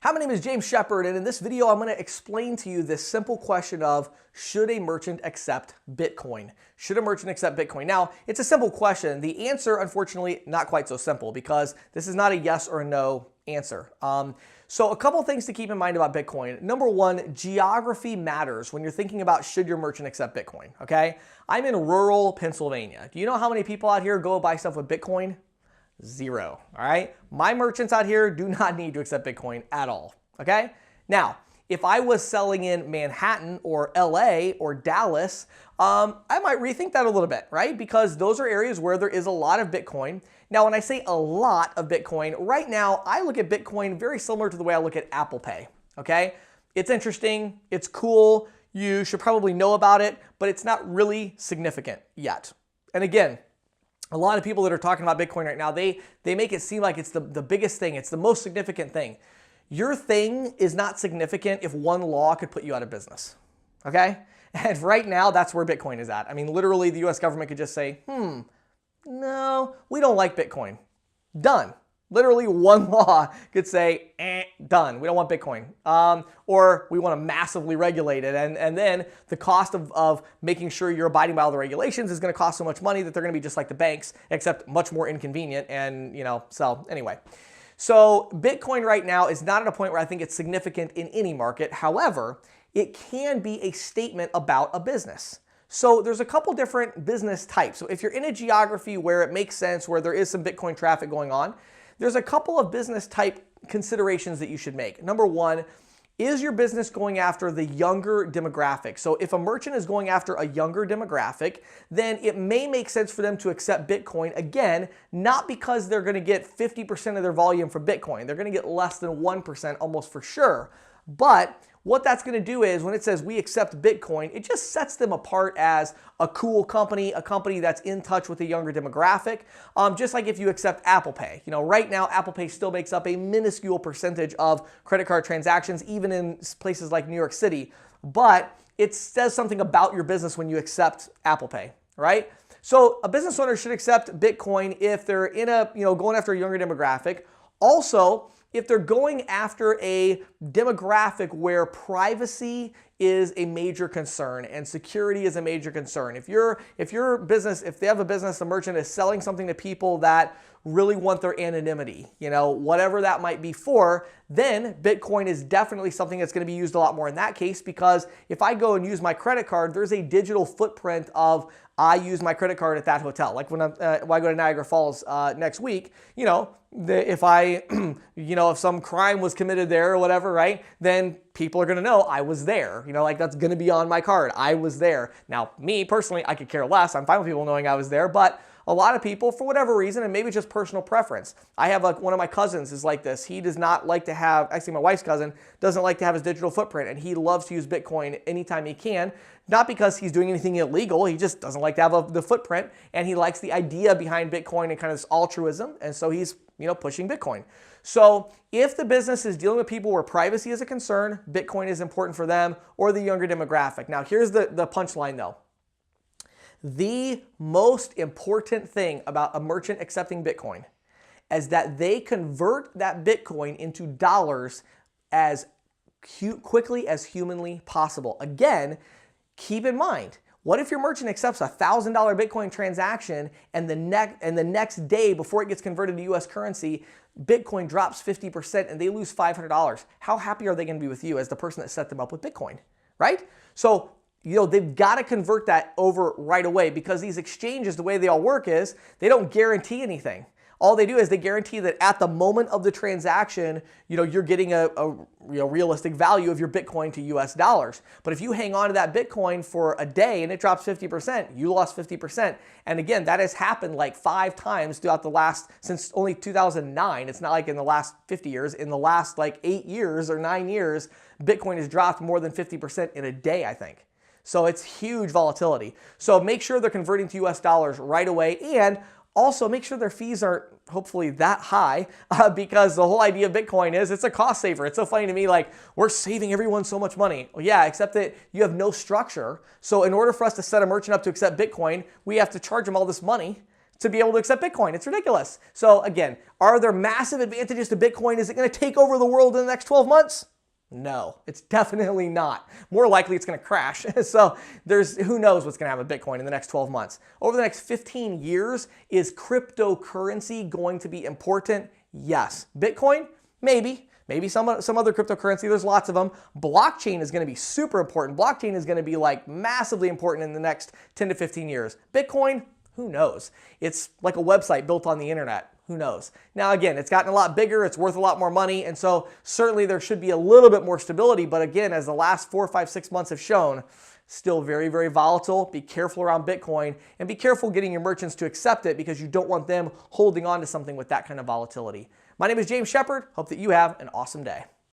Hi, my name is James Shepard, and in this video I'm going to explain to you this simple question of should a merchant accept Bitcoin? Should a merchant accept Bitcoin? Now, it's a simple question. The answer, unfortunately, not quite so simple because this is not a yes or a no answer. So a couple things to keep in mind about Bitcoin. Number one, geography matters when you're thinking about should your merchant accept Bitcoin, okay? I'm in rural Pennsylvania. Do you know how many people out here go buy stuff with Bitcoin? Zero, all right? My merchants out here do not need to accept Bitcoin at all, okay? Now, if I was selling in Manhattan or LA or Dallas, I might rethink that a little bit, right? Because those are areas where there is a lot of Bitcoin. Now, when I say a lot of Bitcoin, right now, I look at Bitcoin very similar to the way I look at Apple Pay, okay? It's interesting, it's cool, you should probably know about it, but it's not really significant yet. And again, a lot of people that are talking about Bitcoin right now, they make it seem like it's the biggest thing. It's the most significant thing. Your thing is not significant if one law could put you out of business, okay? And right now, that's where Bitcoin is at. I mean, literally, the US government could just say, no, we don't like Bitcoin. Done. Literally, one law could say, done. We don't want Bitcoin. Or we want to massively regulate it. And then the cost of making sure you're abiding by all the regulations is going to cost so much money that they're going to be just like the banks, except much more inconvenient. And, so anyway. So Bitcoin right now is not at a point where I think it's significant in any market. However, it can be a statement about a business. So there's a couple different business types. So if you're in a geography where it makes sense, where there is some Bitcoin traffic going on, there's a couple of business type considerations that you should make. Number one, is your business going after the younger demographic? So if a merchant is going after a younger demographic, then it may make sense for them to accept Bitcoin. Again, not because they're going to get 50% of their volume from Bitcoin. They're going to get less than 1% almost for sure. But what that's going to do is when it says we accept Bitcoin, it just sets them apart as a cool company, a company that's in touch with a younger demographic. Just like if you accept Apple Pay. Right now, Apple Pay still makes up a minuscule percentage of credit card transactions, even in places like New York City. But it says something about your business when you accept Apple Pay, right? So a business owner should accept Bitcoin if they're in a, going after a younger demographic. Also, if they're going after a demographic where privacy is a major concern and security is a major concern. If your business, if they have a business, a merchant is selling something to people that really want their anonymity, whatever that might be for, then Bitcoin is definitely something that's going to be used a lot more in that case, because if I go and use my credit card, there's a digital footprint of I use my credit card at that hotel. Like when I go to Niagara Falls next week, if I, if some crime was committed there or whatever, right, then people are going to know I was there. Like that's going to be on my card. I was there. Now, me personally, I could care less. I'm fine with people knowing I was there, but a lot of people, for whatever reason, and maybe just personal preference. I have one of my cousins is like this. He does not like to have, actually my wife's cousin, doesn't like to have his digital footprint, and he loves to use Bitcoin anytime he can. Not because he's doing anything illegal, he just doesn't like to have the footprint, and he likes the idea behind Bitcoin and kind of this altruism, and so he's pushing Bitcoin. So if the business is dealing with people where privacy is a concern, Bitcoin is important for them, or the younger demographic. Now here's the punchline though. The most important thing about a merchant accepting Bitcoin is that they convert that Bitcoin into dollars as quickly as humanly possible. Again, keep in mind, what if your merchant accepts a $1,000 Bitcoin transaction and the next day before it gets converted to US currency, Bitcoin drops 50% and they lose $500? How happy are they going to be with you as the person that set them up with Bitcoin, right? So they've got to convert that over right away, because these exchanges, the way they all work is they don't guarantee anything. All they do is they guarantee that at the moment of the transaction, you're getting a realistic value of your Bitcoin to US dollars. But if you hang on to that Bitcoin for a day and it drops 50%, you lost 50%. And again, that has happened like 5 times throughout since only 2009. It's not like in the last 50 years. In the last like 8 years or 9 years, Bitcoin has dropped more than 50% in a day, I think. So it's huge volatility. So make sure they're converting to US dollars right away, and also make sure their fees aren't hopefully that high, because the whole idea of Bitcoin is it's a cost saver. It's so funny to me, like we're saving everyone so much money. Well, yeah, except that you have no structure. So in order for us to set a merchant up to accept Bitcoin, we have to charge them all this money to be able to accept Bitcoin. It's ridiculous. So again, are there massive advantages to Bitcoin? Is it going to take over the world in the next 12 months? No, it's definitely not. More likely it's going to crash. So who knows what's going to happen with Bitcoin in the next 12 months. Over the next 15 years, is cryptocurrency going to be important? Yes. Bitcoin? Maybe. Maybe some other cryptocurrency. There's lots of them. Blockchain is going to be super important. Blockchain is going to be like massively important in the next 10 to 15 years. Bitcoin? Who knows? It's like a website built on the internet. Who knows? Now, again, it's gotten a lot bigger. It's worth a lot more money. And so certainly there should be a little bit more stability. But again, as the last 4, 5, 6 months have shown, still very, very volatile. Be careful around Bitcoin and be careful getting your merchants to accept it because you don't want them holding on to something with that kind of volatility. My name is James Shepard. Hope that you have an awesome day.